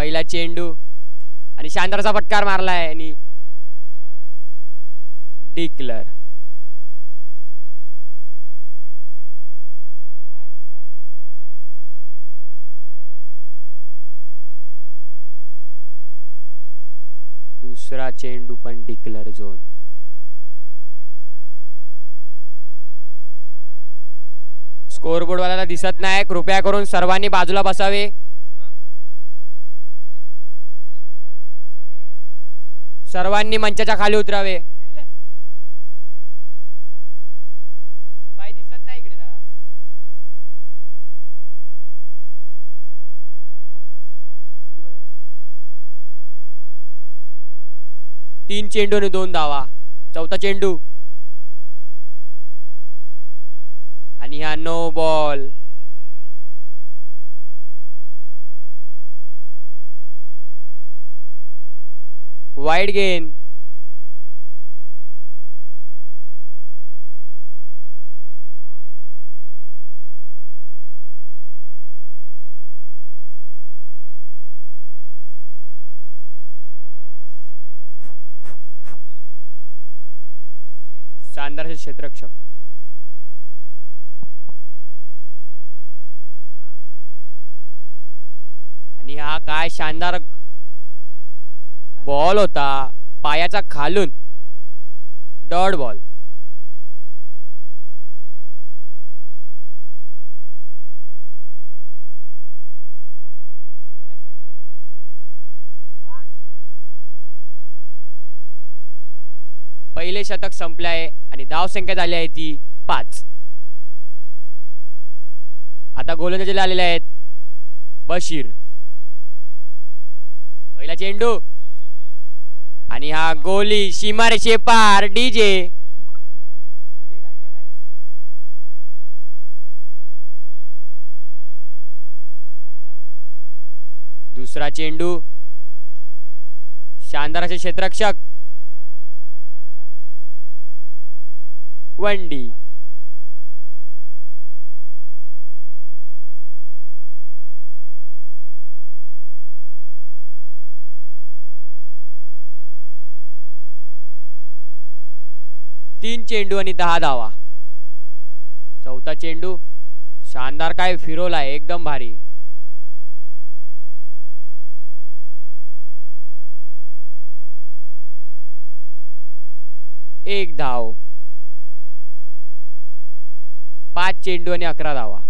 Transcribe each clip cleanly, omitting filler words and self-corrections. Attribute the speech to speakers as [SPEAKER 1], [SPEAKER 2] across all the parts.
[SPEAKER 1] पहिला चेंडू आणि शानदारचा फटकार मारलाय आणि डिक्लर. दुसरा चेंडू पण डिक्लर झोन. स्कोरबोर्ड वाल्याला दिसत नाही, कृपया करून सर्वांनी बाजूला बसावे. सर्वांनी मंचाच्या खाली उतरावे. बाई दिसत नाही इकडे जरा. तीन चेंडू आणि 2 धावा. चौथा चेंडू आणि हा नो बॉल. Wide gain. शानदार क्षेत्ररक्षक. आणि हा काय शानदार बॉल होता, पायाचा खालून डॉट बॉल. पहिले शतक संपले आहे आणि धाव संख्या झाली आहे ती 5. आता गोलंदाजीला आलेले आहेत बशीर. पहिला चेंडू आणि हा गोली सीमारेषे पार डीजे. दुसरा चेंडू शानदार असे क्षेत्ररक्षक वंडी. तीन चेंडू आणि 10 धावा. चौथा चेंडू शानदार काय फिरवलाय, एकदम भारी. एक धाव. 5 चेंडू आणि 11 धावा.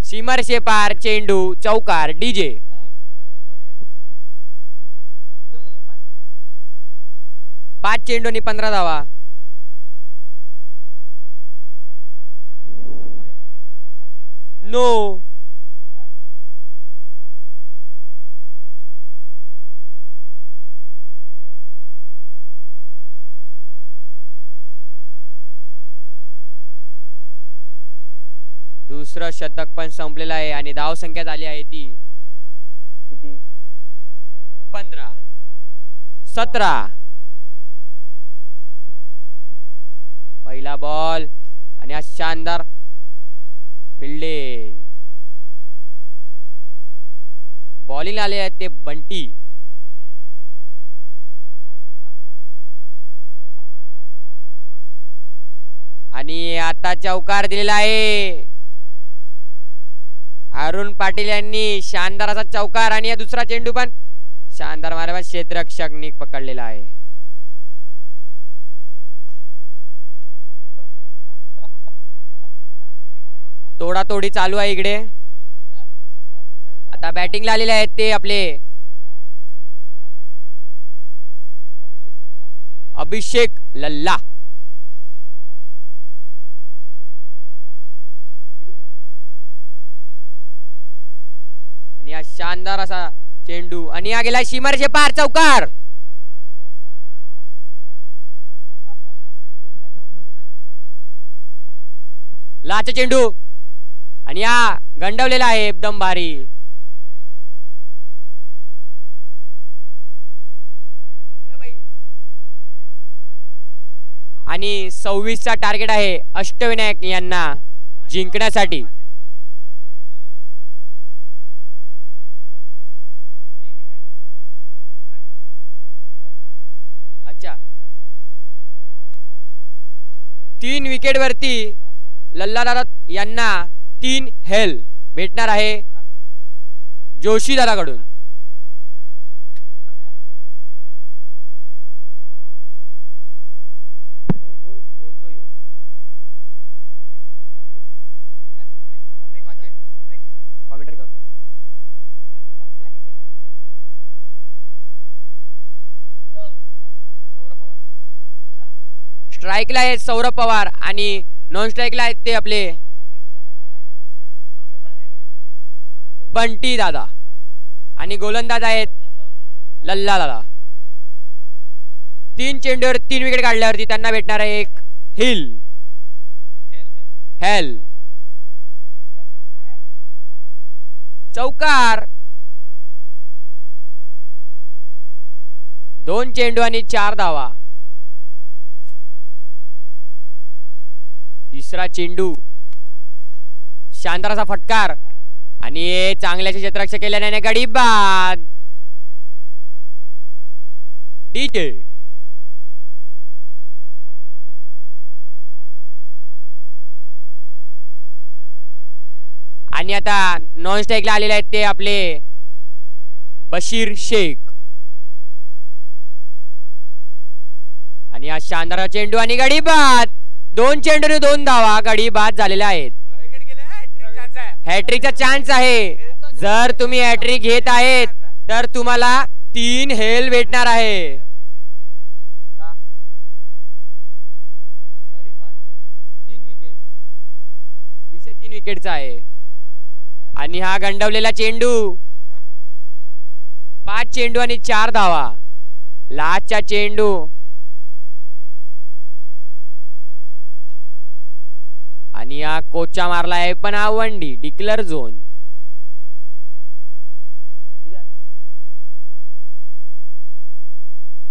[SPEAKER 1] सीमारेषे पार चेंडू चौकार डीजे. 5 चेंडू आणि 15 धावा. नो. दुसरं शतक पण संपलेलं आहे आणि धाव संख्या झाली आहे ती किती? 15. 17. पहिला बॉल आणि हा शानदार फिल्डिंग. बॉलिंग आले आहेत ते बंटी. आणि आता चौकार दिलेला आहे अरुण पाटील यांनी. शानदार असा चौकार आणि हा दुसरा चेंडू पण शानदार मारा, क्षेत्ररक्षकनी पकडलेला आहे. तोडातोडी चालू आहे इकडे. आता बॅटिंगला आलेले आहेत ते आपले अभिषेक लल्ला. आणि हा शानदार असा चेंडू आणि हा गेला सीमारेषे पार चौकार. लाचा चेंडू आणि हा गंडवलेला आहे एकदम भारी. आणि 26चा टार्गेट आहे अष्टविनायक यांना. जिंकण्यासाठी. अच्छा, 3 विकेट वरती लल्ला दादा यांना 3 हेल भेटणार आहे जोशी दादाकडून. स्ट्राईकला आहेत सौरभ पवार आणि नॉन स्ट्राईकला आहेत ते आपले बंटी दादा आणि गोलंदाज आहेत लल्ला दादा. 3 चेंडूवर 3 विकेट काढल्यावरती त्यांना भेटणार आहे एक हिल हेल. चौकार. 2 चेंडू आणि 4 धावा. तिसरा चेंडू, शानदार असा फटकार आणि चांगल्याचे क्षेत्ररक्षण केल्याने गडी बाद. डीजे आणि आता नॉन स्ट्राईकला आलेले आहेत ते आपले बशीर शेख. आणि हा शानदार चेंडू आणि गडी बाद. 2 चेंडूने 2 धावा. गडी बाद झालेल्या आहेत. हॅट्रिकचा चान्स आहे. जर तुम्ही हॅट्रिक घेत आहेत तर तुम्हाला 3 हेल भेटणार आहे. 3 विकेटचा आहे. आणि हा गंडवलेला चेंडू. 5 चेंडू आणि 4 धावा. लास्टचा चेंडू आणि हा कोचा मारला आहे पण हा वंडी डिक्लेअर झोन.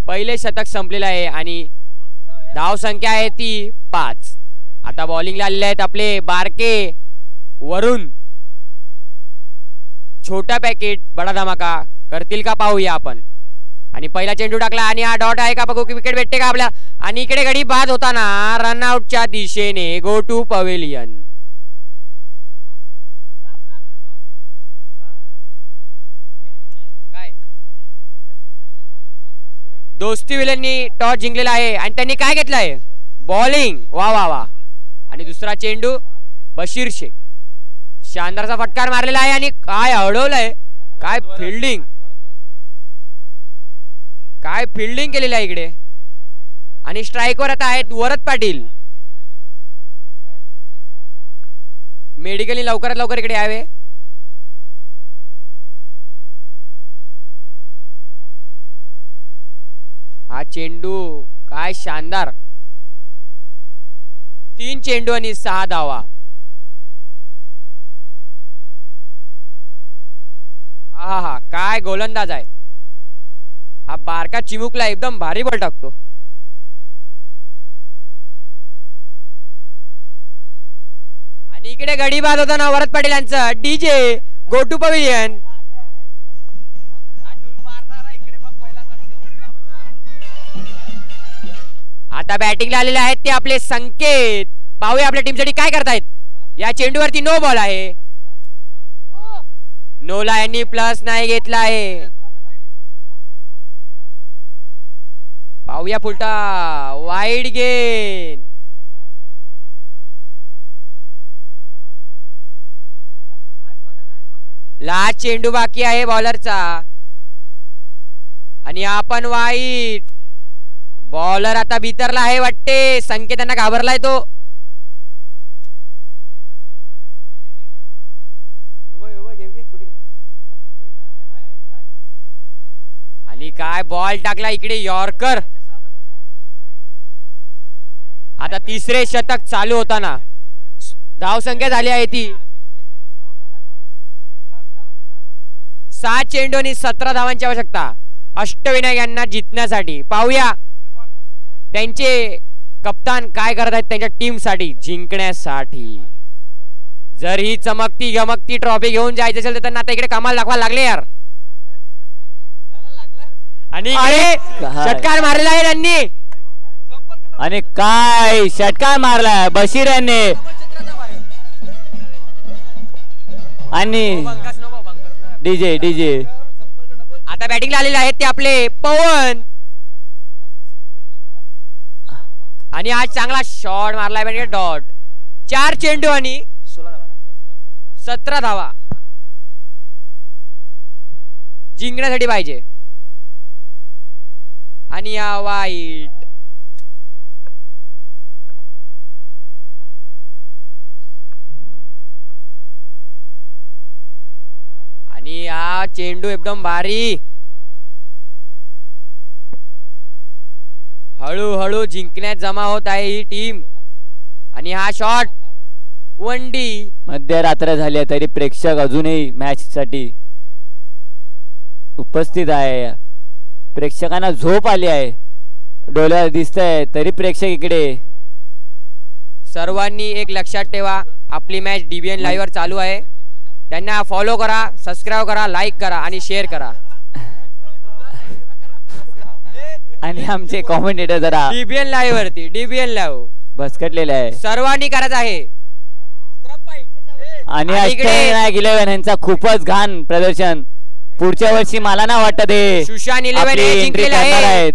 [SPEAKER 1] पहिले शतक संपलेलं आहे आणि धाव संख्या आहे ती 5. आता बॉलिंगला आलेले आहेत आपले बारके वरुण. छोटा पॅकेट बडा धमाका करतील का पाहूया आपण. आणि पहिला चेंडू टाकला आणि हा डॉट आहे का बघू की विकेट भेटते का आपल्या. आणि इकडे गडी बाद होताना रनआउटच्या दिशेने गो टू पवेलियन. काय दोस्ती विलननी टॉस जिंकलेला आहे आणि त्यांनी काय घेतलंय बॉलिंग. वा वा वा. आणि दुसरा चेंडू बशीर शेख. शानदारचा फटकार मारलेला आहे आणि काय अडवलंय. काय फिल्डिंग, काय फिल्डिंग केलेलं आहे इकडे. आणि स्ट्राईकवर आता आहेत वरद पाटील. मेडिकलनी लवकरात लवकर इकडे यावे. हा चेंडू काय शानदार. 3 चेंडू आणि 6 धावा. हा हा काय गोलंदाज आहे हा. बारका चिमुकला एकदम भारी बॉल टाकतो. आणि इकडे गडी बाद होताना वरद पाटील यांचं डीजे गो टू पवेलियन. आता बॅटिंगला आलेले आहेत ते आपले संकेत. पाहूया आपल्या टीमसाठी काय करतायत. या चेंडूवरती नो बॉल आहे. नोला यांनी प्लस नाही घेतला आहे. पाहूया फुलटा वाईड गेन. लास्ट चेंडू बाकी आहे बॉलरचा आणि आपण वाईट. बॉलर आता भीतरला आहे वाटते. संकेतांना घाबरलाय तो. आणि काय बॉल टाकला इकडे यॉर्कर. आता तिसरे शतक चालू होताना धाव संख्या झाली आहे ती 7 चेंडू आणि 17 धावांची आवश्यकता अष्टविनायक यांना जिंकण्यासाठी. पाहूया त्यांचे कप्तान काय करत आहेत त्यांच्या टीम साठी जिंकण्यासाठी. जर ही चमकती गमकती ट्रॉफी घेऊन जायची असेल तर त्यांना आता इकडे कमाल दाखवायला लागले यार. आणि षटकार मारलेला आहे त्यांनी.
[SPEAKER 2] आणि काय षटकार मारलाय बशीर यांनी. आणि डीजे
[SPEAKER 1] आता बॅटिंगला आलेले आहेत ते आपले पवन. आणि आज चांगला शॉट मारलाय म्हणजे डॉट. 4 चेंडू आणि 17 धावा जिंकण्यासाठी पाहिजे. आणि या वाईट. आणि हा चेंडू एकदम भारी. हळूहळू जिंकण्यात जमा होत आहे ही टीम. आणि हा शॉट वनडी.
[SPEAKER 2] मध्यरात्र झाली तरी प्रेक्षक अजूनही मॅच साठी उपस्थित आहे. प्रेक्षकांना झोप आली आहे. डोळ्यात दिसतंय तरी प्रेक्षक इकडे.
[SPEAKER 1] सर्वांनी एक लक्षात ठेवा आपली मॅच DBN लाईव्ह वर चालू आहे. त्यांना फॉलो करा, सबस्क्राईब करा, लाईक करा आणि शेअर करा.
[SPEAKER 2] आणि आमचे कॉमेंटेटर जरा
[SPEAKER 1] DBN लाईव्ह वरती DBN लाईव्ह
[SPEAKER 2] भसकटलेले आहे.
[SPEAKER 1] सर्वांनी करायचं आहे.
[SPEAKER 2] आणि अष्टविनायक 11 यांचा खूपच घाण प्रदर्शन. पुढच्या वर्षी मला ना वाटत
[SPEAKER 1] सुशांत 11
[SPEAKER 2] एंट्री करणार आहेत.